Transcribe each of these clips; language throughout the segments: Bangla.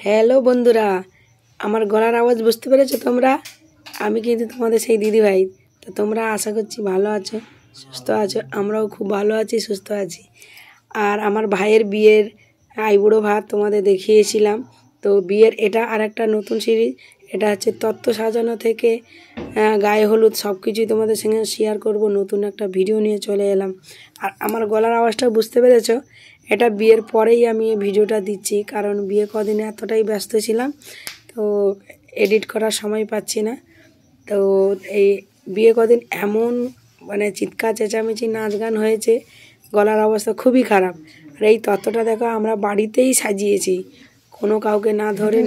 হ্যালো বন্ধুরা, আমার গলার আওয়াজ বুঝতে পেরেছো তোমরা? আমি কিন্তু তোমাদের সেই দিদিভাই। তো তোমরা আশা করছি ভালো আছো, সুস্থ আছো। আমরাও খুব ভালো আছি, সুস্থ আছি। আর আমার ভাইয়ের বিয়ের আইবুড়ো ভাত তোমাদের দেখিয়েছিলাম। তো বিয়ের এটা আর একটা নতুন সিরিজ। এটা হচ্ছে তত্ত্ব সাজানো থেকে গায়ে হলুদ সব কিছুই তোমাদের সঙ্গে শেয়ার করব। নতুন একটা ভিডিও নিয়ে চলে এলাম। আর আমার গলার আওয়াজটা বুঝতে পেরেছো? এটা বিয়ের পরেই আমি এই ভিডিওটা দিচ্ছি, কারণ বিয়ে কদিনে এতটাই ব্যস্ত ছিলাম, তো এডিট করার সময় পাচ্ছি না। তো এই বিয়ে কদিন এমন মানে চিৎকার চেঁচামেচি নাচ গান হয়েছে, গলার অবস্থা খুবই খারাপ। আর এই তত্ত্বটা দেখো আমরা বাড়িতেই সাজিয়েছি, কোনো কাউকে না ধরে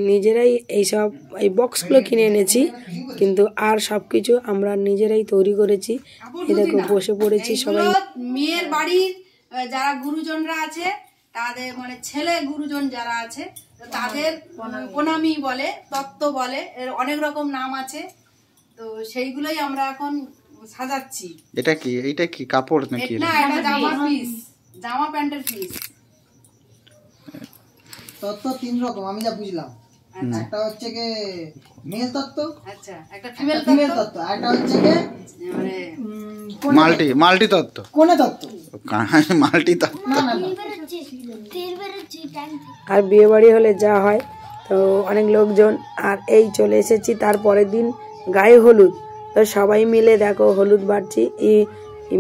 নিজেরাই এইসব এই বক্সগুলো কিনে এনেছি, কিন্তু আর সব কিছু আমরা নিজেরাই তৈরি করেছি। এই দেখো বসে পড়েছি সবাই। মেয়ের বাড়ির যারা গুরুজনরা আছে, তাদের মানে ছেলে গুরুজন যারা আছে তাদের প্রণামী বলে, তত্ত্ব বলে, এর অনেক রকম নাম আছে। তো সেইগুলোই আমরা এখন সাজাচ্ছি। এটা কি কাপড় নাকি? না, এটা জামা পিস, জামা প্যান্টের পিস। তত্ত্ব তিন রকম আমি যা বুঝলাম। একটা হচ্ছে কি মেল তত্ত্ব, আচ্ছা, একটা ফিমেল তত্ত্ব, আর একটা হচ্ছে কি মানে মাল্টি তত্ত্ব। কোনে তত্ত্ব? মাল্টি তত্ত্ব। আর বিয়ে বাড়ি হলে যা হয়, তো অনেক লোকজন। আর এই চলে এসেছি তারপরের দিন গায়ে হলুদ। তো সবাই মিলে দেখো হলুদ বাড়ছি,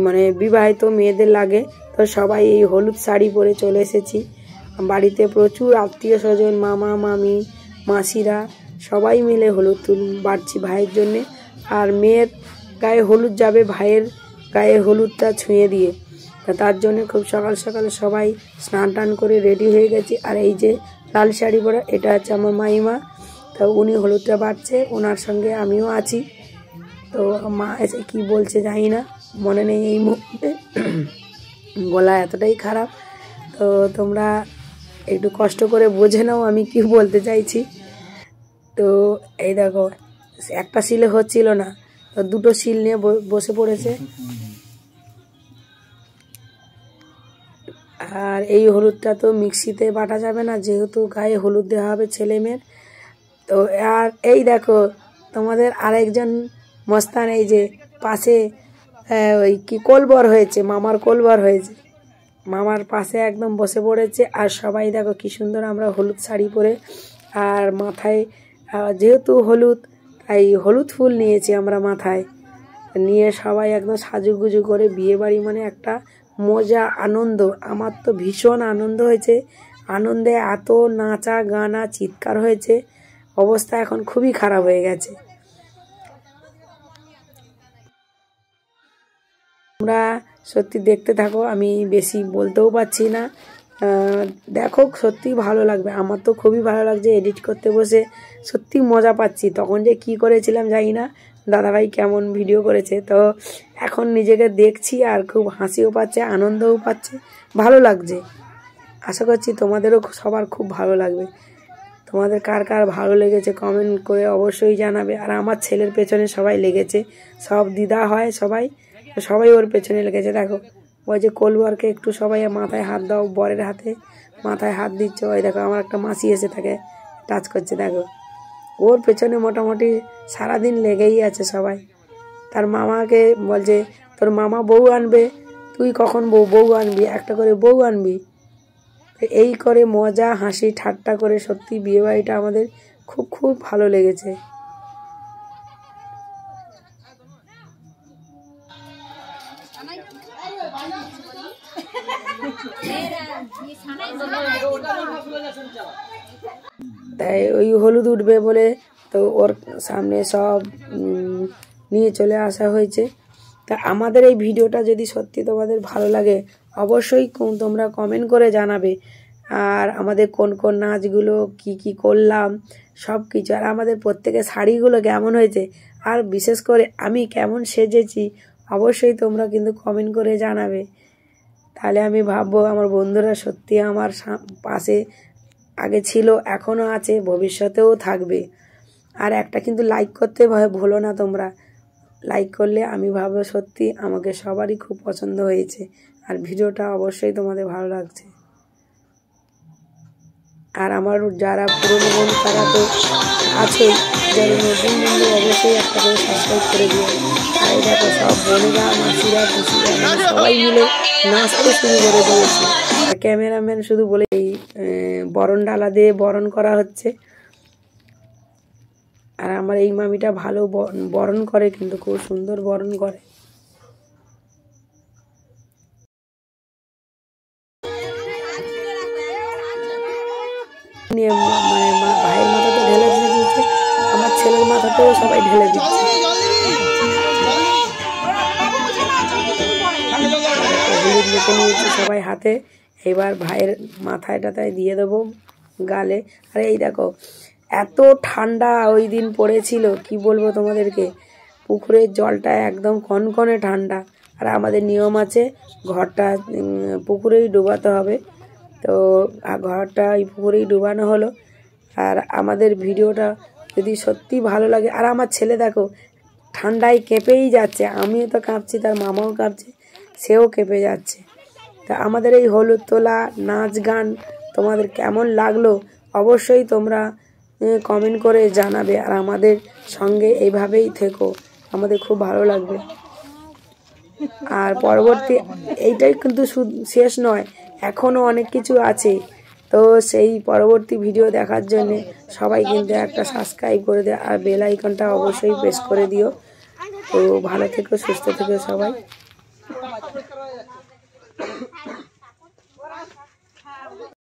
মানে বিবাহিত মেয়েদের লাগে। তো সবাই এই হলুদ শাড়ি পরে চলে এসেছি। বাড়িতে প্রচুর আত্মীয় স্বজন, মামা মামি মাসিরা সবাই মিলে হলুদ বাড়ছি ভাইয়ের জন্যে। আর মেয়ের গায়ে হলুদ যাবে ভাইয়ের গায়ে হলুদটা ছুঁয়ে দিয়ে। তা তার জন্য খুব সকাল সকাল সবাই স্নান টান করে রেডি হয়ে গেছি। আর এই যে লাল শাড়ি পরা, এটা হচ্ছে আমার মাইমা। তো উনি হলুদটা বাড়ছে, ওনার সঙ্গে আমিও আছি। তো মা এসে কী বলছে জানি না, মনে নেই এই মুহূর্তে। গলা এতটাই খারাপ, তো তোমরা একটু কষ্ট করে বোঝে নাও আমি কি বলতে চাইছি। তো এই দেখো একটা শিলে হচ্ছিল না, তো দুটো শিল নিয়ে বসে পড়েছে। আর এই হলুদটা তো মিক্সিতে বাটা যাবে না, যেহেতু গায়ে হলুদ দেওয়া হবে ছেলে মেয়ের। তো আর এই দেখো তোমাদের আরেকজন মস্তান, এই যে পাশে ওই কি কোলবর হয়েছে, মামার কোলবর হয়েছে, মামার পাশে একদম বসে পড়েছে। আর সবাই দেখো কি সুন্দর আমরা হলুদ শাড়ি পরে, আর মাথায় যেহেতু হলুদ, তাই হলুদ ফুল নিয়েছি আমরা মাথায় নিয়ে সবাই একদম সাজুগুজু করে। বিয়ে বাড়ি মানে একটা মজা আনন্দ। আমার তো ভীষণ আনন্দ হয়েছে, আনন্দে এত নাচা গানা চিৎকার হয়েছে, অবস্থা এখন খুবই খারাপ হয়ে গেছে। তোমরা সত্যি দেখতে থাকো, আমি বেশি বলতেও পারছি না। দেখো সত্যি ভালো লাগবে, আমার তো খুবই ভালো লাগছে এডিট করতে বসে, সত্যি মজা পাচ্ছি। তখন যে কি করেছিলাম জানি না, দাদাভাই কেমন ভিডিও করেছে। তো এখন নিজেকে দেখছি আর খুব হাসিও পাচ্ছে, আনন্দও পাচ্ছে, ভালো লাগছে। আশা করছি তোমাদেরও সবার খুব ভালো লাগবে। তোমাদের কার কার ভালো লেগেছে কমেন্ট করে অবশ্যই জানাবে। আর আমার ছেলের পেছনে সবাই লেগেছে, সব দিদা হয় সবাই, সবাই ওর পেছনে লেগেছে। দেখো ওই যে কোলবরকে একটু সবাই মাথায় হাত দাও, বরের হাতে মাথায় হাত দিচ্ছ। ওই দেখো আমার একটা মাসি এসে তাকে টাচ করছে, দেখো ওর পেছনে মোটামুটি সারাদিন লেগেই আছে সবাই। তার মামাকে বলছে তোর মামা বউ আনবে, তুই কখন বউ আনবি, একটা করে বউ আনবি। এই করে মজা হাসি ঠাট্টা করে সত্যি বিয়েবাড়িটা আমাদের খুব খুব ভালো লেগেছে। তাই ওই হলুদ উঠবে বলে তো ওর সামনে সব নিয়ে চলে আসা হয়েছে। তা আমাদের এই ভিডিওটা যদি সত্যি তোমাদের ভালো লাগে অবশ্যই তোমরা কমেন্ট করে জানাবে। আর আমাদের কোন কোন নাচগুলো কি করলাম সব কিছু, আর আমাদের প্রত্যেকের শাড়িগুলো কেমন হয়েছে, আর বিশেষ করে আমি কেমন সেজেছি অবশ্যই তোমরা কিন্তু কমেন্ট করে জানাবে। তাহলে আমি ভাববো আমার বন্ধুরা সত্যি আমার পাশে আগে ছিল, এখনও আছে, ভবিষ্যতেও থাকবে। আর একটা কিন্তু লাইক করতে ভুলো না তোমরা, লাইক করলে আমি ভাববো সত্যি আমাকে সবারই খুব পছন্দ হয়েছে আর ভিডিওটা অবশ্যই তোমাদের ভালো লাগছে। আর আমার যারা পুরনো বন্ধু তারা তো আছেই, যারা নতুন বন্ধু অবশ্যই একটা করে সাবস্ক্রাইব করে দিও। আর এই দেখো সব বোনেরা মাসিরা পিসিরা সবাই মিলে নাচতে শুরু করে দিয়েছে। আর ক্যামেরাম্যান শুধু বলে এই বরণ ডালা দিয়ে বরণ করা হচ্ছে। আর আমার এই মামিটা ভালো বরণ করে, কিন্তু খুব সুন্দর বরণ করে। মানে ভাইয়ের মাথাতে ঢেলে দিচ্ছে, আমার ছেলের মাথাতেও সবাই ঢেলে দিচ্ছে। হলুদ মেখে নিয়েছি সবাই হাতে, এবার ভাইয়ের মাথায় টাথায় দিয়ে দেবো গালে। আর এই দেখো এত ঠান্ডা ওই দিন পড়েছিল, কি বলবো তোমাদেরকে, পুকুরের জলটা একদম কনকনে ঠান্ডা। আর আমাদের নিয়ম আছে ঘরটা পুকুরেই ডোবাতে হবে, তো ঘরটা ওই পুকুরেই ডুবানো হলো। আর আমাদের ভিডিওটা যদি সত্যি ভালো লাগে, আর আমার ছেলে দেখো ঠান্ডায় কেঁপেই যাচ্ছে, আমিও তো কাঁপছি, তার মামাও কাঁপছে, সেও কেঁপে যাচ্ছে। তা আমাদের এই হলুদ তোলা নাচ গান তোমাদের কেমন লাগলো অবশ্যই তোমরা কমেন্ট করে জানাবে। আর আমাদের সঙ্গে এইভাবেই থেকো, আমাদের খুব ভালো লাগবে। আর পরবর্তী এইটাই কিন্তু শেষ নয়, এখনও অনেক কিছু আছে। তো সেই পরবর্তী ভিডিও দেখার জন্য সবাই কিন্তু একটা সাবস্ক্রাইব করে দেয়, আর বেল আইকনটা অবশ্যই প্রেস করে দিও। তো ভালো থেকো, সুস্থ থেকো সবাই।